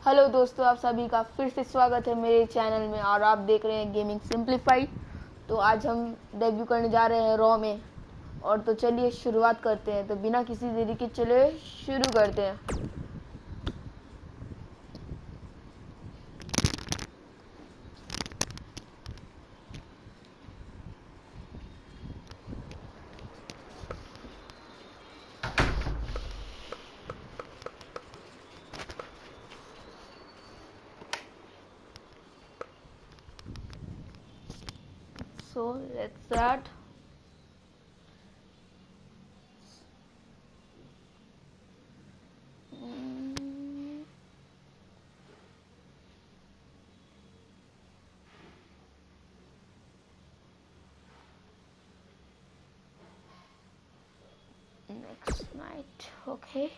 Hello दोस्तों, आप सभी का फिर से स्वागत है मेरे चैनल में और आप देख रहे हैं गेमिंग सिंप्लीफाइड। तो आज हम डेब्यू करने जा रहे हैं रॉ में। और तो चलिए शुरुआत करते हैं। तो बिना किसी देरी के चले शुरू करते हैं। So let's start. Next night, okay.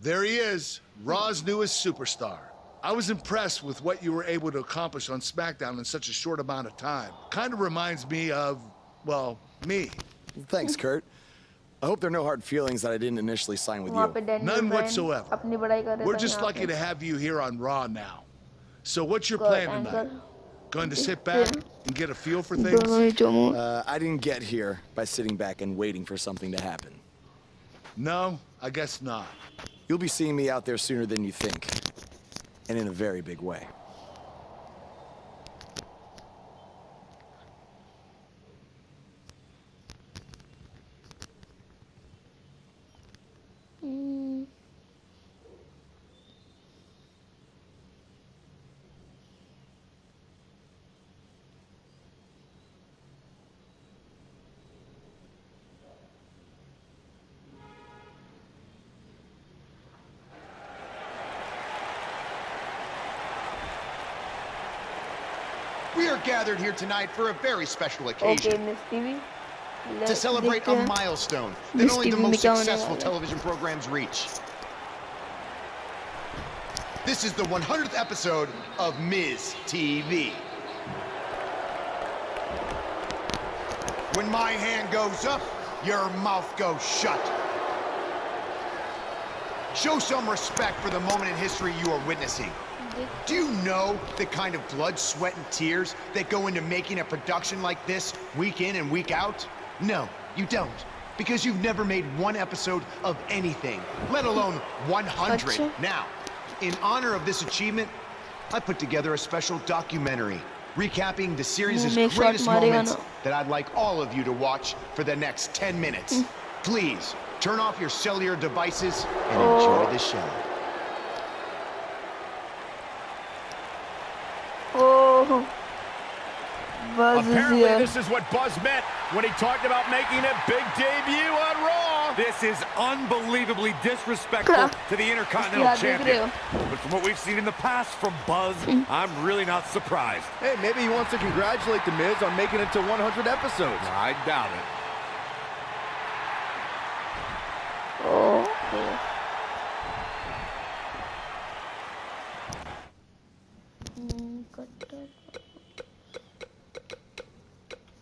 There he is, Raw's newest superstar. I was impressed with what you were able to accomplish on SmackDown in such a short amount of time. Kind of reminds me of, well, me. Thanks, Kurt. I hope there are no hard feelings that I didn't initially sign with you. None whatsoever. We're just lucky to have you here on Raw now. So what's your plan tonight? Going to sit back and get a feel for things? I didn't get here by sitting back and waiting for something to happen. No, I guess not. You'll be seeing me out there sooner than you think. And in a very big way. We are gathered here tonight for a very special occasion. Okay, to celebrate a milestone that only the most successful television programs reach. This is the 100th episode of Miz TV. When my hand goes up, your mouth goes shut. Show some respect for the moment in history you are witnessing. Do you know the kind of blood, sweat, and tears that go into making a production like this week in and week out? No, you don't. Because you've never made one episode of anything, let alone 100. Now, in honor of this achievement, I put together a special documentary recapping the series' greatest moments that I'd like all of you to watch for the next 10 minutes. Please, turn off your cellular devices and enjoy the show. Apparently this is what Buzz meant when he talked about making a big debut on Raw. This is unbelievably disrespectful to the Intercontinental Champion. But from what we've seen in the past from Buzz, I'm really not surprised. Hey, maybe he wants to congratulate The Miz on making it to 100 episodes. I doubt it.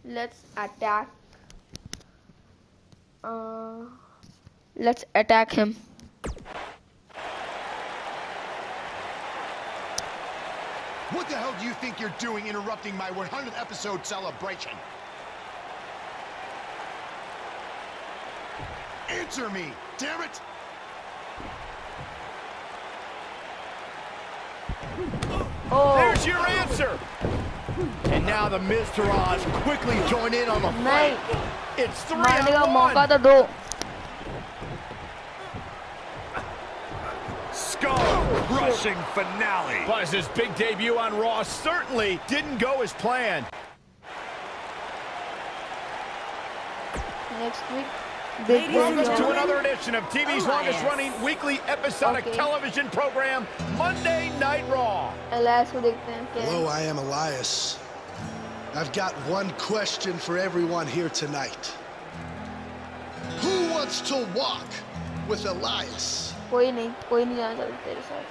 Let's attack. Let's attack him. What the hell do you think you're doing interrupting my 100th episode celebration? Answer me, damn it! There's your answer! And now the Miz Taraj quickly join in on the fight. It's 3-on-1. Skull-crushing finale. Buzz's big debut on Raw certainly didn't go as planned. Next week. Welcome to another edition of TV's longest-running weekly episodic television program, Monday Night Raw. Hello, I am Elias. I've got one question for everyone here tonight. Who wants to walk with Elias? कोई नहीं जाना चाहता तेरे साथ.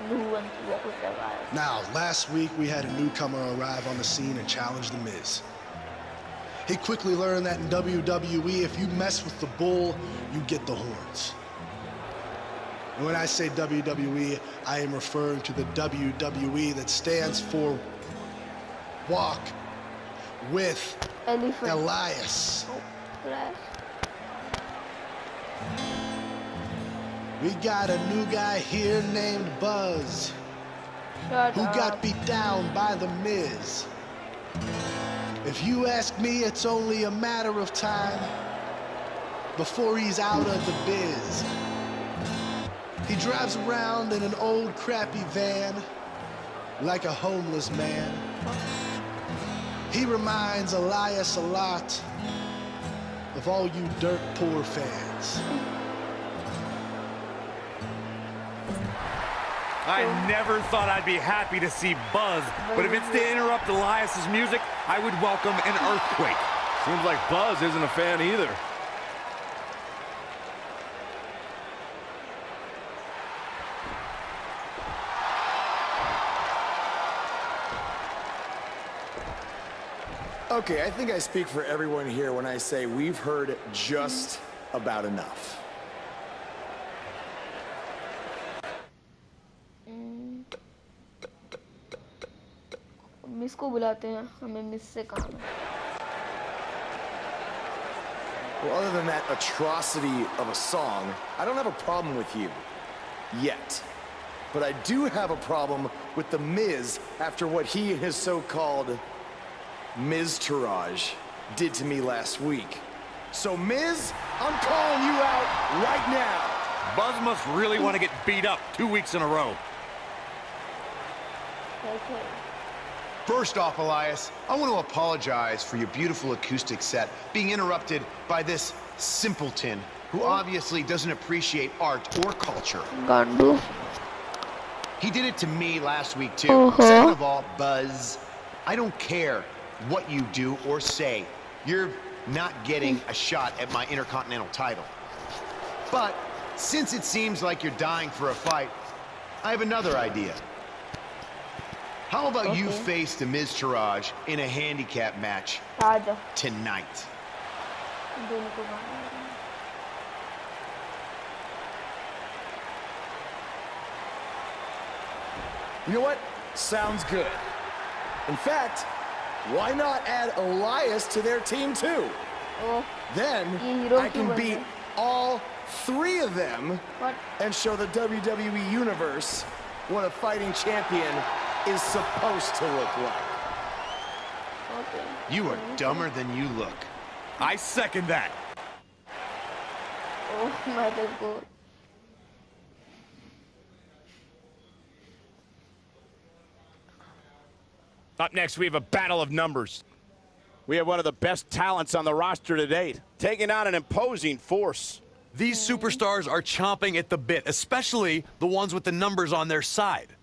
Who wants to walk with Elias? Now, last week we had a newcomer arrive on the scene and challenge The Miz. He quickly learned that in WWE, if you mess with the bull, you get the horns. When I say WWE, I am referring to the WWE that stands for Walk with Elephant. Elias. Oh, crash. We got a new guy here named Buzz, Shut who up. got beat down by The Miz. If you ask me, it's only a matter of time before he's out of the biz. He drives around in an old crappy van like a homeless man. He reminds Elias a lot of all you dirt poor fans. I never thought I'd be happy to see Buzz, but if it's to interrupt Elias's music, I would welcome an earthquake. Seems like Buzz isn't a fan either. Okay, I think I speak for everyone here when I say we've heard just about enough. Miss को बुलाते हैं हमें miss से काम है Well, other than that atrocity of a song, I don't have a problem with you. Yet. But I do have a problem with The Miz after what he and his so-called Miz-tourage did to me last week. So, Miz, I'm calling you out right now. Buzz must really want to get beat up 2 weeks in a row. okay. First off, Elias, I want to apologize for your beautiful acoustic set being interrupted by this simpleton who obviously doesn't appreciate art or culture. गांडू He did it to me last week, too. Second of all, Buzz, I don't care what you do or say. You're not getting a shot at my Intercontinental title. But since it seems like you're dying for a fight, I have another idea. How about you face the Miz Taraj in a handicap match आजा tonight? दोनों को गाना है। You know what? Sounds good. In fact, why not add Elias to their team too? Oh Then ये hero I क्यों can बन beat गए? all three of them What? and show the WWE Universe what a fighting champion is supposed to look like. Okay. You are dumber than you look. I second that. ओह मैं तो को Up next, we have a battle of numbers. We have one of the best talents on the roster to date, taking on an imposing force. These superstars are chomping at the bit, especially the ones with the numbers on their side.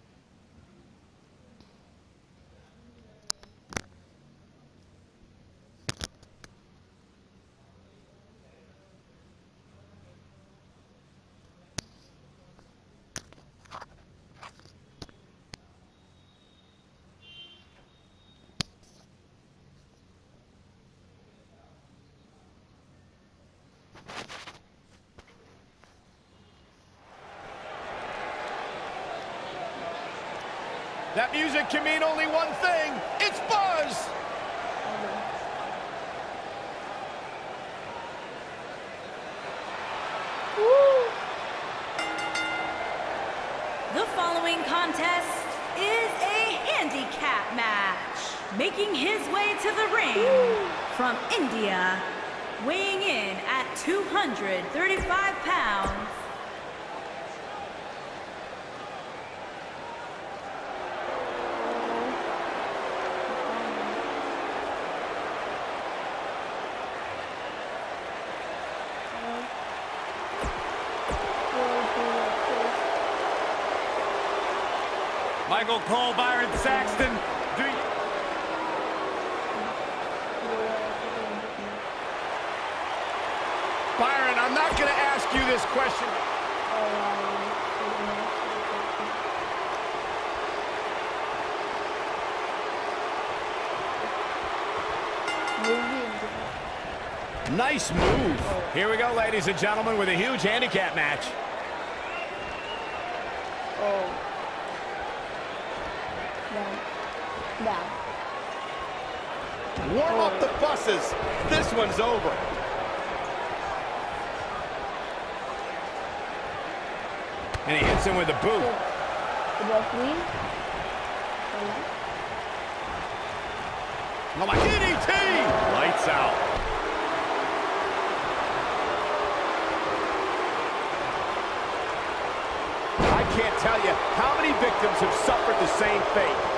That music can mean only one thing. It's Buzz! The following contest is a handicap match. Making his way to the ring from India, weighing in at 235 pounds, Michael Cole, Byron Saxton, do you... Byron, I'm not going to ask you this question. Nice move. Here we go, ladies and gentlemen, with a huge handicap match. Oh. Down. Warm up the buses. This one's over. And he hits him with a boot. The referee. Oh my DDT! Lights out. I can't tell you how many victims have suffered the same fate.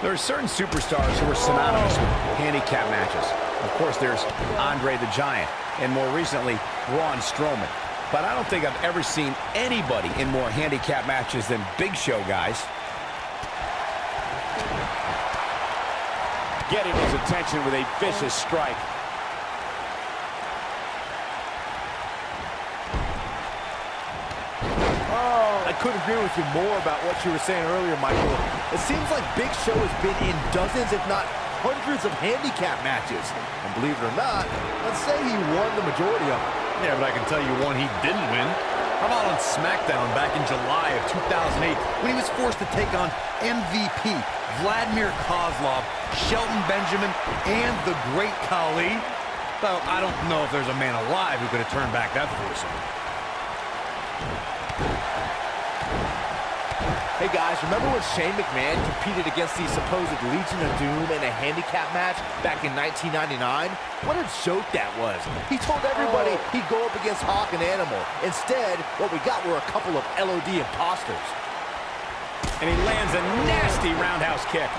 There are certain superstars who are synonymous with handicap matches. Of course, there's Andre the Giant, and more recently, Braun Strowman. But I don't think I've ever seen anybody in more handicap matches than Big Show, guys. Getting his attention with a vicious strike. I couldn't agree with you more about what you were saying earlier, Michael. It seems like Big Show has been in dozens, if not hundreds of handicap matches. And believe it or not, let's say he won the majority of them. Yeah, but I can tell you one he didn't win. How about on SmackDown back in July of 2008 when he was forced to take on MVP, Vladimir Kozlov, Shelton Benjamin, and the Great Khali? Well, I don't know if there's a man alive who could have turned back that foursome. Hey guys, remember when Shane McMahon competed against the supposed Legion of Doom in a handicap match back in 1999? What a joke that was. He told everybody he'd go up against Hawk and Animal. Instead, what we got were a couple of LOD imposters. And he lands a nasty roundhouse kick.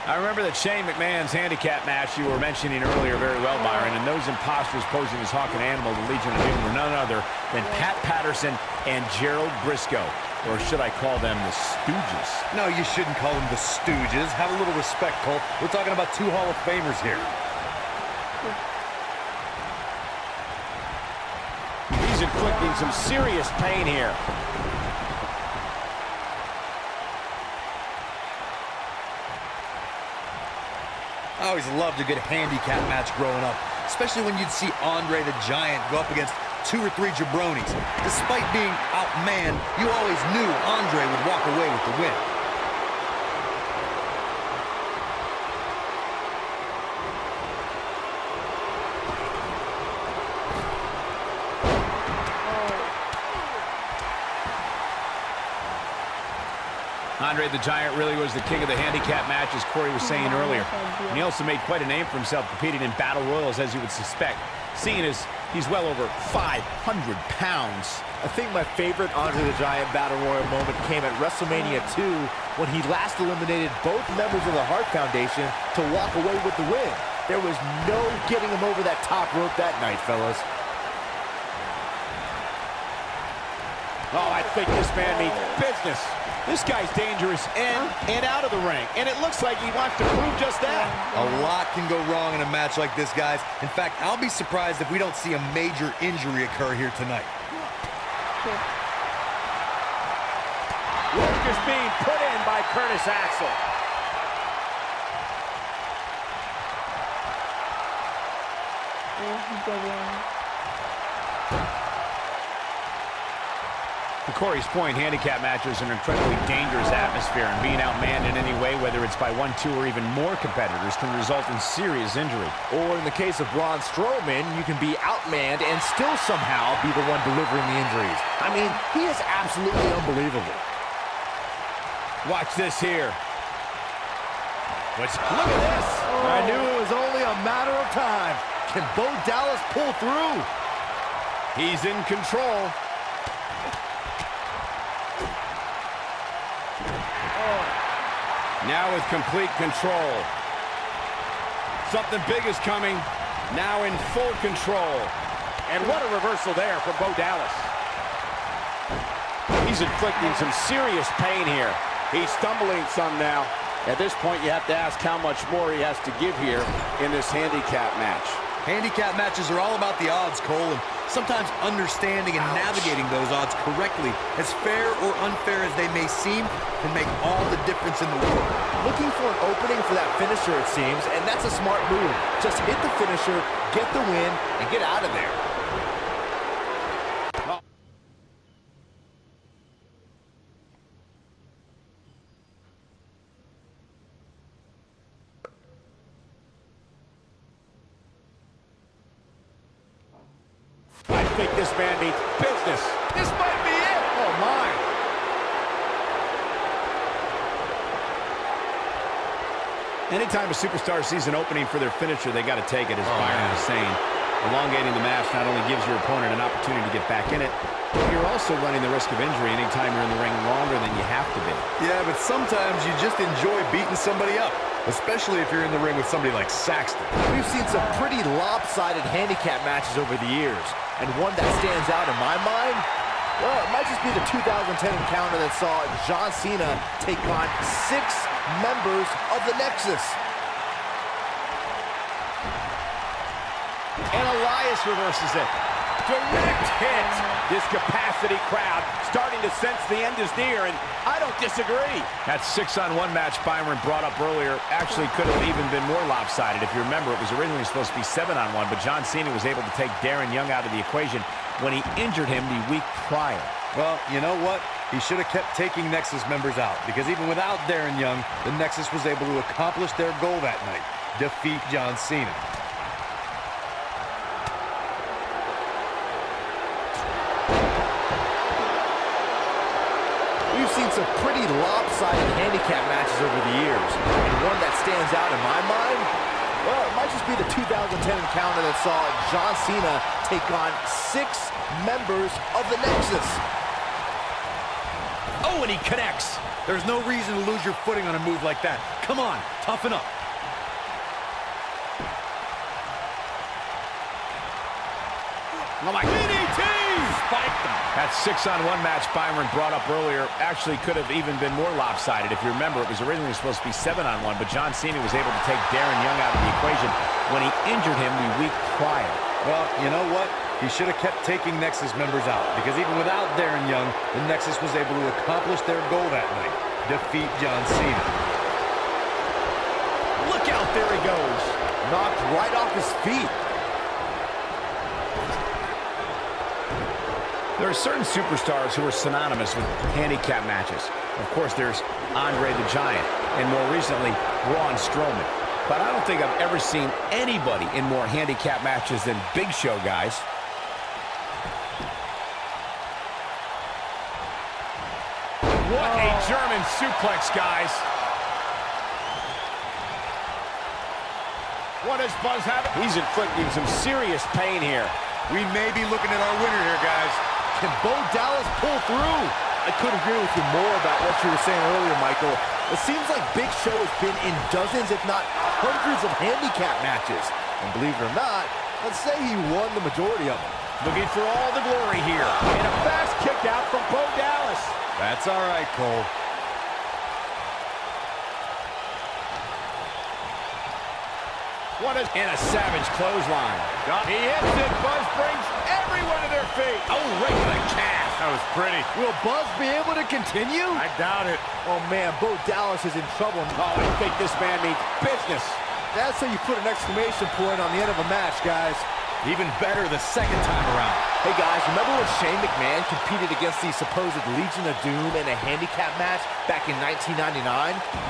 I remember that Shane McMahon's handicap match you were mentioning earlier very well, Byron, and those imposters posing as Hawk and Animal, the Legion of Doom, were none other than Pat Patterson and Gerald Briscoe. Or should I call them the Stooges? No, you shouldn't call them the Stooges. Have a little respect, Cole. We're talking about two Hall of Famers here. He's inflicting some serious pain here. I always loved a good handicap match growing up, especially when you'd see Andre the Giant go up against 2 or 3 jabronis. Despite being outmanned, you always knew Andre would walk away with the win. Andre the Giant really was the king of the handicap match, as Corey was saying earlier. And he also made quite a name for himself competing in battle royals, as you would suspect, seeing as he's well over 500 pounds. I think my favorite Andre the Giant Battle Royal moment came at WrestleMania 2 when he last eliminated both members of the Hart Foundation to walk away with the win. There was no getting him over that top rope that night, fellas. Oh, I think this man means business. This guy's dangerous in and out of the ring, and it looks like he wants to prove just that. A lot can go wrong in a match like this, guys. In fact, I'll be surprised if we don't see a major injury occur here tonight. Work is being put in by Curtis Axel. To Corey's point, handicap matches are an incredibly dangerous atmosphere, and being outmanned in any way, whether it's by 1, 2, or even more competitors, can result in serious injury. Or in the case of Braun Strowman, you can be outmanned and still somehow be the one delivering the injuries. I mean, he is absolutely unbelievable. Watch this here. Look at this. I knew it was only a matter of time. Can Bo Dallas pull through? He's in control. Now with complete control. Something big is coming. Now in full control. And what a reversal there from Bo Dallas. He's inflicting some serious pain here. He's stumbling some now. At this point, you have to ask how much more he has to give here in this handicap match. Handicap matches are all about the odds, Cole, and sometimes understanding and navigating those odds correctly, as fair or unfair as they may seem, can make all the difference in the world. Looking for an opening for that finisher, it seems, and that's a smart move. Just hit the finisher, get the win, and get out of there. I think this man needs business. This might be it. Oh, my. Anytime a superstar sees an opening for their finisher, they got to take it, as Byron was saying. Elongating the match not only gives your opponent an opportunity to get back in it, but you're also running the risk of injury anytime you're in the ring longer than you have to be. Yeah, but sometimes you just enjoy beating somebody up, especially if you're in the ring with somebody like Saxton. We've seen some pretty lopsided handicap matches over the years, and one that stands out in my mind, well, it might just be the 2010 encounter that saw John Cena take on 6 members of the Nexus. And Elias reverses it. Direct hit. This capacity crowd starting to sense the end is near, and I don't disagree. That 6-on-1 match Byron brought up earlier actually could have even been more lopsided. If you remember, it was originally supposed to be 7-on-1, but John Cena was able to take Darren Young out of the equation when he injured him the week prior. Well, you know what? He should have kept taking Nexus members out, because even without Darren Young, the Nexus was able to accomplish their goal that night, defeat John Cena. We've seen some pretty lopsided handicap matches over the years, and one that stands out in my mind, well, it might just be the 2010 encounter that saw John Cena take on 6 members of the Nexus. Oh, and he connects. There's no reason to lose your footing on a move like that. Come on, toughen up. Oh my DDT! Spiked them. That 6-on-1 match Byron brought up earlier actually could have even been more lopsided. If you remember, it was originally supposed to be 7-on-1, but John Cena was able to take Darren Young out of the equation when he injured him the week prior. Well, you know what? He should have kept taking Nexus members out, because even without Darren Young, the Nexus was able to accomplish their goal that night, defeat John Cena. Look out, there he goes. Knocked right off his feet. There are certain superstars who are synonymous with handicap matches. Of course, there's Andre the Giant, and more recently, Braun Strowman. But I don't think I've ever seen anybody in more handicap matches than Big Show, guys. What a German suplex, guys. What does Buzz have? He's inflicting some serious pain here. We may be looking at our winner here, guys. Can Bo Dallas pull through? I couldn't agree with you more about what you were saying earlier, Michael. It seems like Big Show has been in dozens, if not hundreds, of handicap matches. And believe it or not, let's say he won the majority of them. Looking for all the glory here. And a fast kick out from Bo Dallas. That's all right, Cole. And a savage clothesline. He hits it. Buzz brings everyone to their feet. Oh, right to the calf. That was pretty. Will Buzz be able to continue? I doubt it. Oh, man, Bo Dallas is in trouble. Oh, I think this man means business. That's how you put an exclamation point on the end of a match, guys. Even better the second time around. Hey, guys, remember when Shane McMahon competed against the supposed Legion of Doom in a handicap match back in 1999?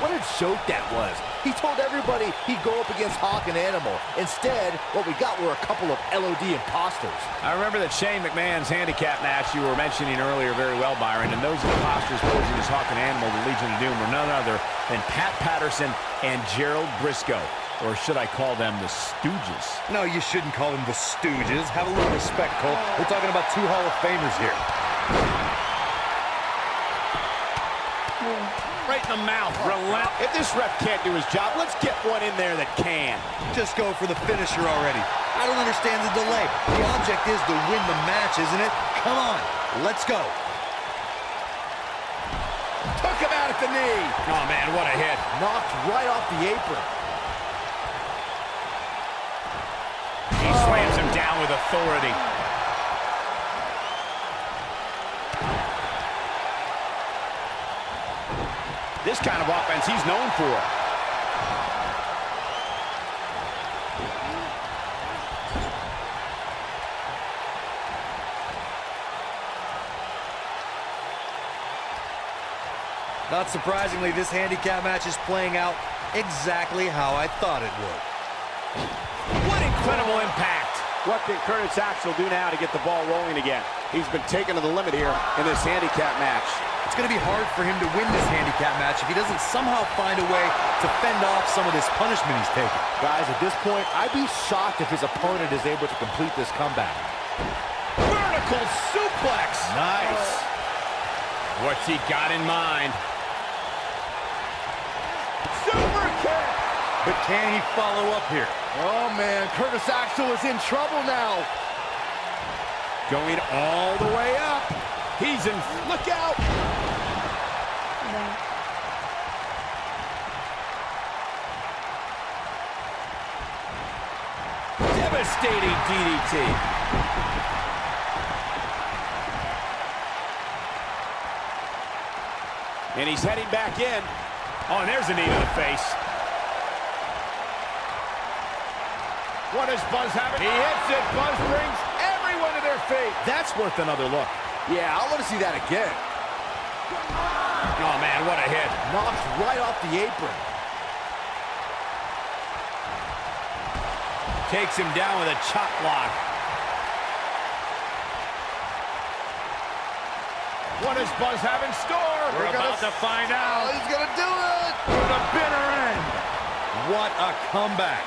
What a joke that was. He told everybody he'd go up against Hawk and Animal. Instead, what we got were a couple of LOD imposters. I remember that Shane McMahon's handicap match you were mentioning earlier very well, Byron, and those imposters posing as Hawk and Animal, the Legion of Doom, were none other than Pat Patterson and Gerald Briscoe. Or should I call them the Stooges? No, you shouldn't call them the Stooges. Have a little respect, Cole. We're talking about 2 Hall of Famers here. Right in the mouth. Relent. If this ref can't do his job, let's get one in there that can. Just go for the finisher already. I don't understand the delay. The object is to win the match, isn't it? Come on, let's go. Took him out at the knee. Oh, man, what a hit. Knocked right off the apron. He slams him down with authority. This kind of offense he's known for. Not surprisingly, this handicap match is playing out exactly how I thought it would. What incredible impact. What can Curtis Axel do now to get the ball rolling again? He's been taken to the limit here in this handicap match. It's going to be hard for him to win this handicap match if he doesn't somehow find a way to fend off some of this punishment he's taking. Guys, at this point, I'd be shocked if his opponent is able to complete this comeback. Vertical suplex. Nice. What's he got in mind? Super kick. But can he follow up here? Oh, man, Curtis Axel is in trouble now. Going all the way up. He's in. Look out. Devastating DDT. And he's heading back in. Oh, and there's a knee to the face. What does Buzz have? He hits it. Buzz brings everyone to their feet. That's worth another look. Yeah, I want to see that again. Oh, man, what a hit. Knocked right off the apron. Takes him down with a chop block. What does Buzz have in store? We're about to find out. He's going to do it. For the bitter end. What a comeback.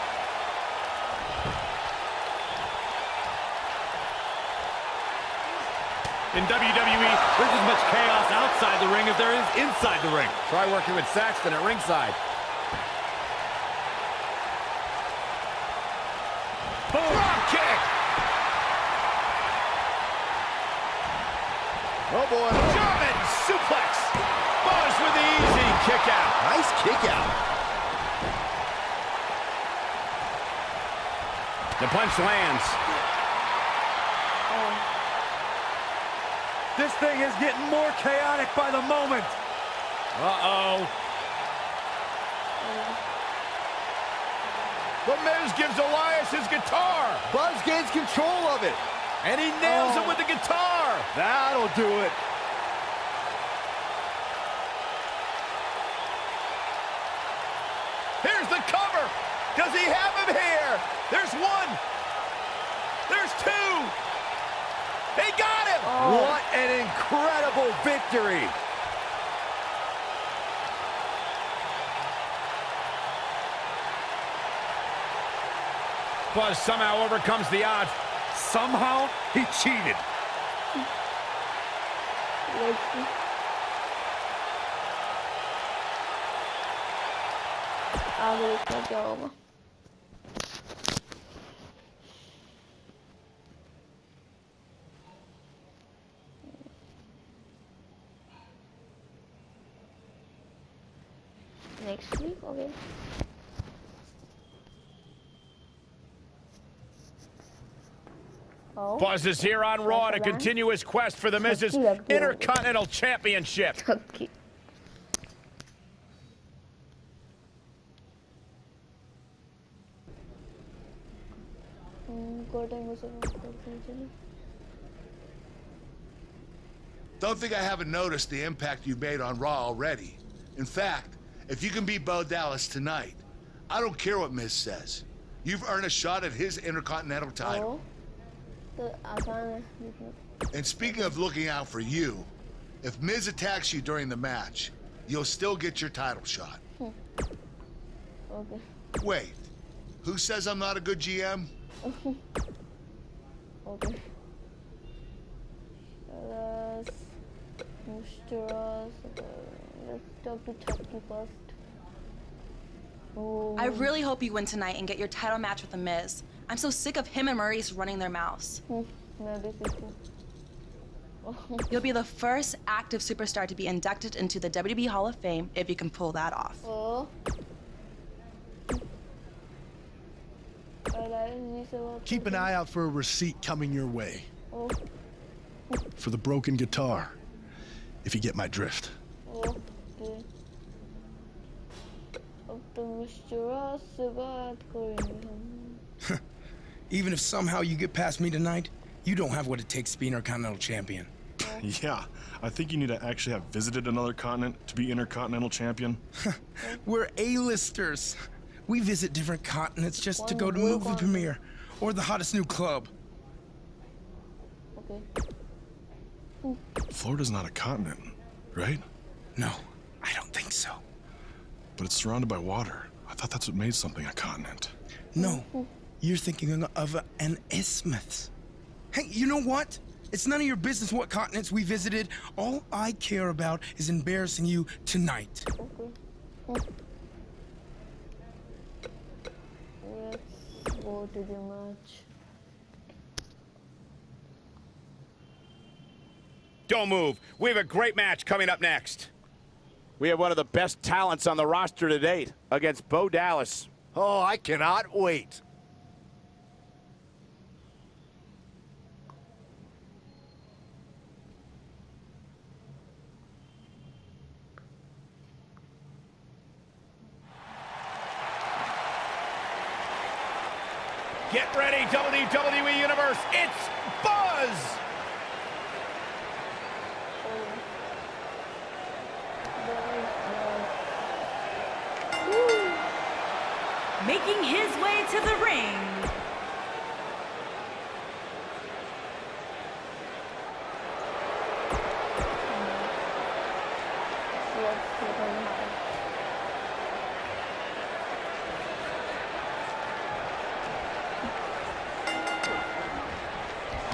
In WWE, there's as much chaos outside the ring as there is inside the ring. Try working with Saxton at ringside. Boom. Drop kick. Oh, boy. German suplex. Buzz with the easy kick out. Nice kick out. The punch lands. This thing is getting more chaotic by the moment. Uh-oh. The Miz gives Elias his guitar. Buzz gains control of it. And he nails him with the guitar. That'll do it. Here's the cover. Does he have him here? There's one. There's two. They got him. What an incredible victory. Buzz somehow overcomes the odds. Somehow he cheated. आगे देखते हैं क्या होगा। Next week, okay. Oh. Buzz is here on Raw to continue his quest for the Miz's Intercontinental Championship. Okay. Don't think I haven't noticed the impact you made on Raw already. In fact, if you can beat Bo Dallas tonight, I don't care what Miz says. You've earned a shot at his Intercontinental title. And speaking of looking out for you, if Miz attacks you during the match, you'll still get your title shot. Okay. Wait, who says I'm not a good GM? Okay. Let's talk to Chucky first. Oh. I really hope you win tonight and get your title match with The Miz. I'm so sick of him and Maurice running their mouths. You'll be the first active superstar to be inducted into the WWE Hall of Fame if you can pull that off. Keep an eye out for a receipt coming your way. For the broken guitar, if you get my drift. Even if somehow you get past me tonight, you don't have what it takes to be Intercontinental Champion. Yeah, I think you need to actually have visited another continent to be Intercontinental Champion. We're A-listers. We visit different continents just to go to movie premiere or the hottest new club. Florida's not a continent, right? No, I don't think so. But it's surrounded by water. I thought that's what made something a continent. No, you're thinking of an isthmus. Hey, you know what? It's none of your business what continents we visited. All I care about is embarrassing you tonight. Let's go to the match. Don't move. We have a great match coming up next. We have one of the best talents on the roster to date against Bo Dallas. Oh, I cannot wait. Get ready, WWE Universe. It's Buzz! Making his way to the ring,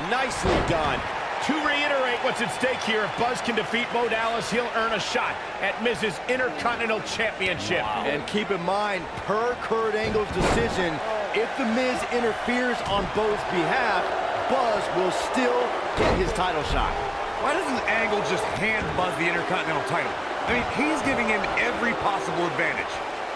Nicely done. To reiterate what's at stake here, if Buzz can defeat Bo Dallas, he'll earn a shot at Miz's Intercontinental Championship. Wow. And keep in mind, per Kurt Angle's decision, if The Miz interferes on Bo's behalf, Buzz will still get his title shot. Why doesn't Angle just hand Buzz the Intercontinental title? I mean, he's giving him every possible advantage.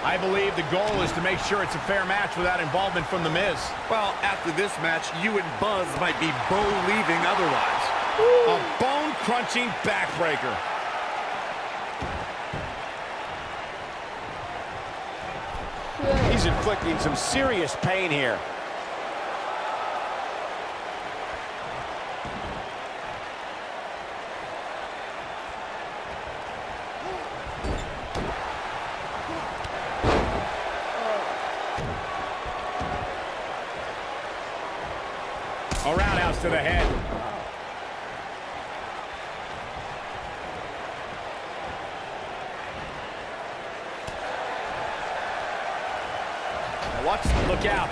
I believe the goal is to make sure it's a fair match without involvement from The Miz. Well, after this match, you and Buzz might be Bo-leaving otherwise. A bone-crunching backbreaker. He's inflicting some serious pain here. A roundhouse to the head. Watch, look out.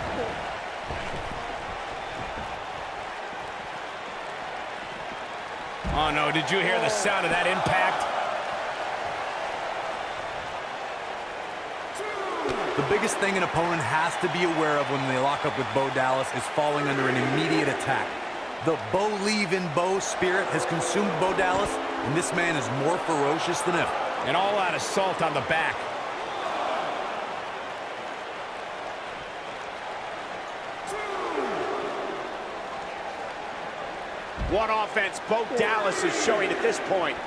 Oh no, did you hear the sound of that impact? The biggest thing an opponent has to be aware of when they lock up with Bo Dallas is falling under an immediate attack. The Bo-leave-in-Bo spirit has consumed Bo Dallas, and this man is more ferocious than ever. An all-out assault on the back. What offense Bo Dallas is showing at this point.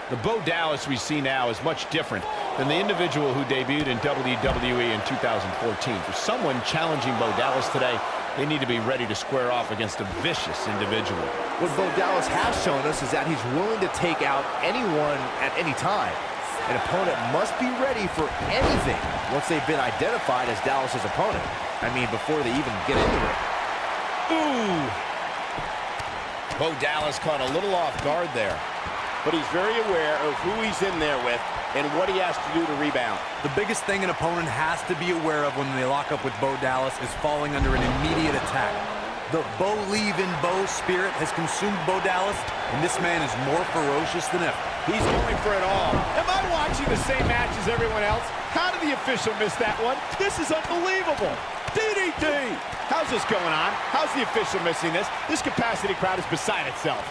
The Bo Dallas we see now is much different than the individual who debuted in WWE in 2014. For someone challenging Bo Dallas today, they need to be ready to square off against a vicious individual. What Bo Dallas has shown us is that he's willing to take out anyone at any time. An opponent must be ready for anything once they've been identified as Dallas's opponent. I mean, before they even get into it. Ooh! Bo Dallas caught a little off guard there. But he's very aware of who he's in there with and what he has to do to rebound. The biggest thing an opponent has to be aware of when they lock up with Bo Dallas is falling under an immediate attack. The Bo-leave-in-Bo spirit has consumed Bo Dallas, and this man is more ferocious than ever. He's going for it all. Am I watching the same match as everyone else? How did the official miss that one? This is unbelievable. DDT! How's this going on? How's the official missing this? This capacity crowd is beside itself.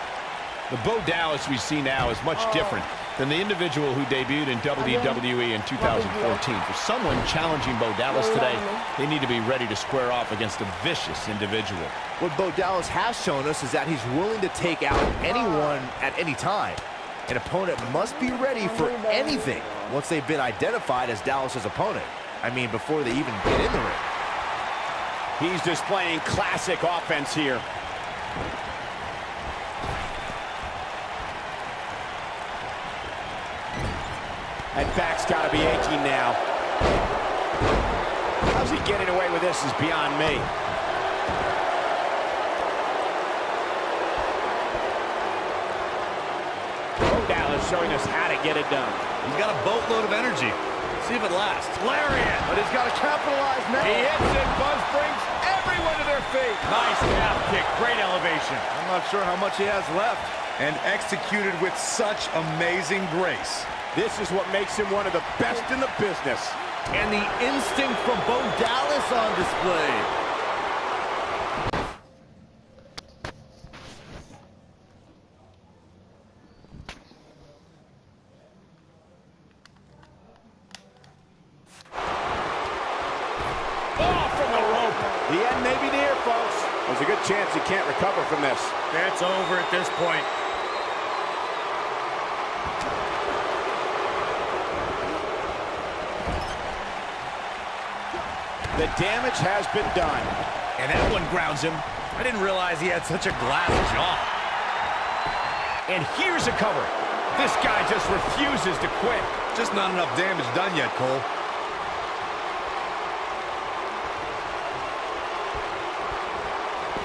The Bo Dallas we see now is much different than the individual who debuted in WWE in 2014. For someone challenging Bo Dallas today, they need to be ready to square off against a vicious individual. What Bo Dallas has shown us is that he's willing to take out anyone at any time. An opponent must be ready for anything once they've been identified as Dallas's opponent. I mean, before they even get in the ring. He's displaying classic offense here. That back's got to be aching now. How's he getting away with this is beyond me. Bo Dallas showing us how to get it done. He's got a boatload of energy. See if it lasts. Lariat! But he's got to capitalize now. He hits it. Buzz brings everyone to their feet. Nice calf kick. Great elevation. I'm not sure how much he has left. And executed with such amazing grace. This is what makes him one of the best in the business. And the instinct from Bo Dallas on display. Oh, from the rope. The end may be near, folks. There's a good chance he can't recover from this. It's over at this point. The damage has been done. And that one grounds him. I didn't realize he had such a glass jaw. And here's a cover. This guy just refuses to quit. Just not enough damage done yet, Cole.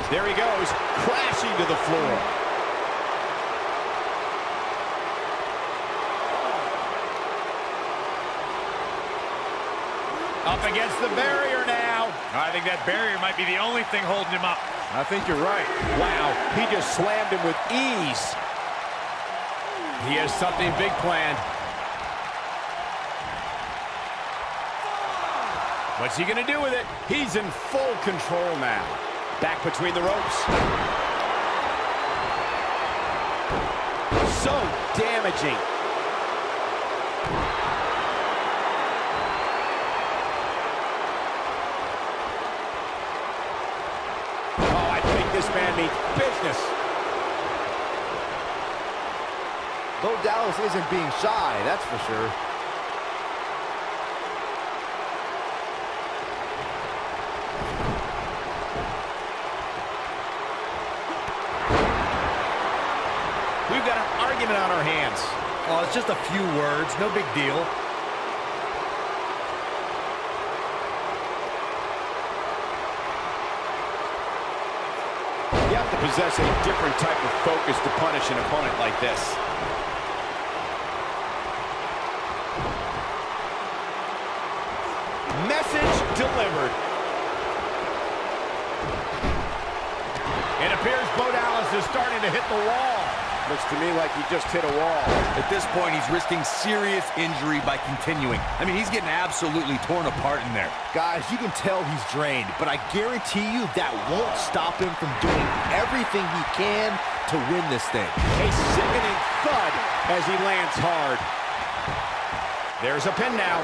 There he goes, crashing to the floor. Up against the barrier now. I think that barrier might be the only thing holding him up. I think you're right. Wow, he just slammed him with ease. He has something big planned. What's he gonna do with it? He's in full control now. Back between the ropes. So damaging. Oh, I think this man means business. Bo Dallas isn't being shy, that's for sure. We've got an argument on our hands. Oh, it's just a few words. No big deal. You have to possess a different type of focus to punish an opponent like this. Message delivered. It appears Bo Dallas is starting to hit the wall. Looks to me like he just hit a wall. At this point, he's risking serious injury by continuing. I mean, he's getting absolutely torn apart in there. Guys, you can tell he's drained, but I guarantee you that won't stop him from doing everything he can to win this thing. A sickening thud as he lands hard. There's a pin now.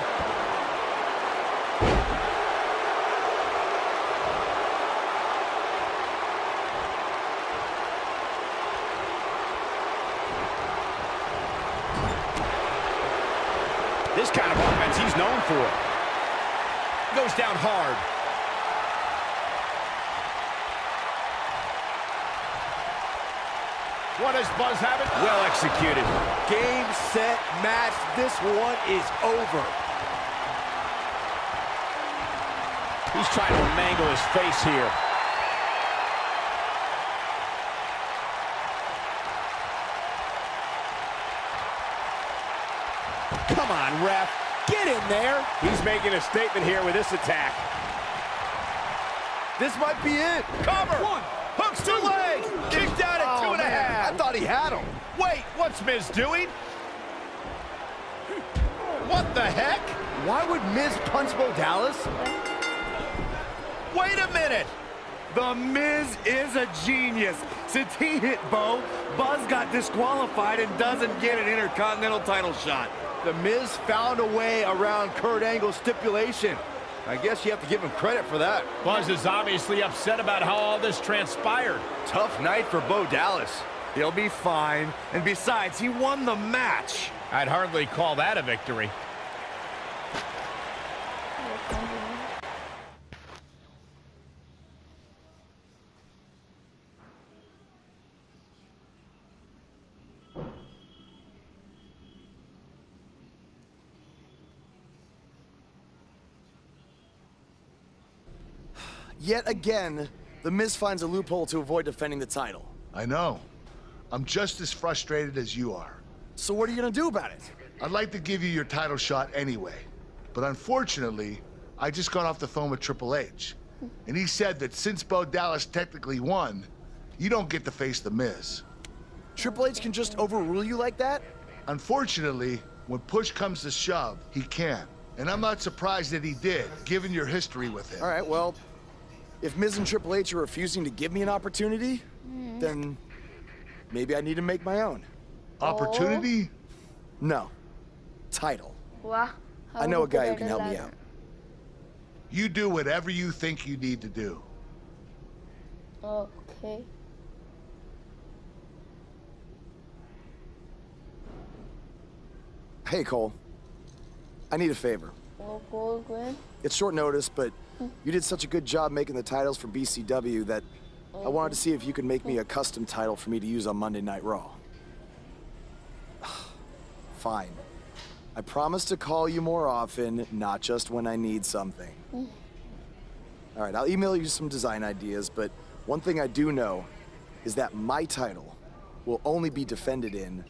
This kind of offense he's known for. Goes down hard. What does Buzz have it? Well executed. Game, set, match. This one is over. He's trying to mangle his face here. Come on, ref. Get in there. He's making a statement here with this attack. This might be it. Cover. One. Hooks to leg. Kicked out at 2.5. I thought he had him. Wait, what's Miz doing? What the heck? Why would Miz punch Bo Dallas? Wait a minute. The Miz is a genius. Since he hit Bo, Buzz got disqualified and doesn't get an Intercontinental title shot. The Miz found a way around Kurt Angle's stipulation. I guess you have to give him credit for that. Buzz is obviously upset about how all this transpired. Tough night for Bo Dallas. He'll be fine. And besides, he won the match. I'd hardly call that a victory. Yet again, The Miz finds a loophole to avoid defending the title. I know. I'm just as frustrated as you are. So what are you gonna do about it? I'd like to give you your title shot anyway. But unfortunately, I just got off the phone with Triple H. And he said that since Bo Dallas technically won, you don't get to face The Miz. Triple H can just overrule you like that? Unfortunately, when push comes to shove, he can. And I'm not surprised that he did, given your history with him. All right, well, if Miz and Triple H are refusing to give me an opportunity, then maybe I need to make my own. Opportunity? No. Title. Wow. I know a guy who can help me out. You do whatever you think you need to do. Okay. Hey, Cole. I need a favor. Oh, Cole, Gwen. It's short notice, but you did such a good job making the titles for BCW that I wanted to see if you could make me a custom title for me to use on Monday Night Raw. Fine. I promise to call you more often, not just when I need something. All right, I'll email you some design ideas, but one thing I do know is that my title will only be defended in...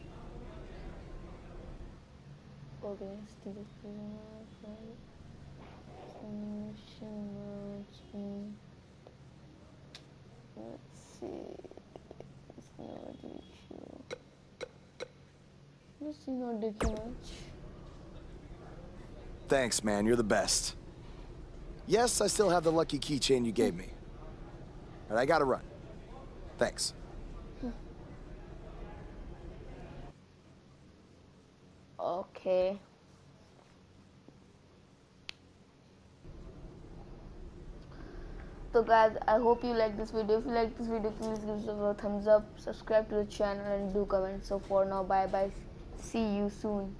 Let's see. This is not DQ match. Thanks, man. You're the best. Yes, I still have the lucky keychain you gave me. But I gotta run. Thanks. Okay. So guys, I hope you like this video. If you like this video, please give us a thumbs up, subscribe to the channel and do comment. So for now, bye bye. See you soon.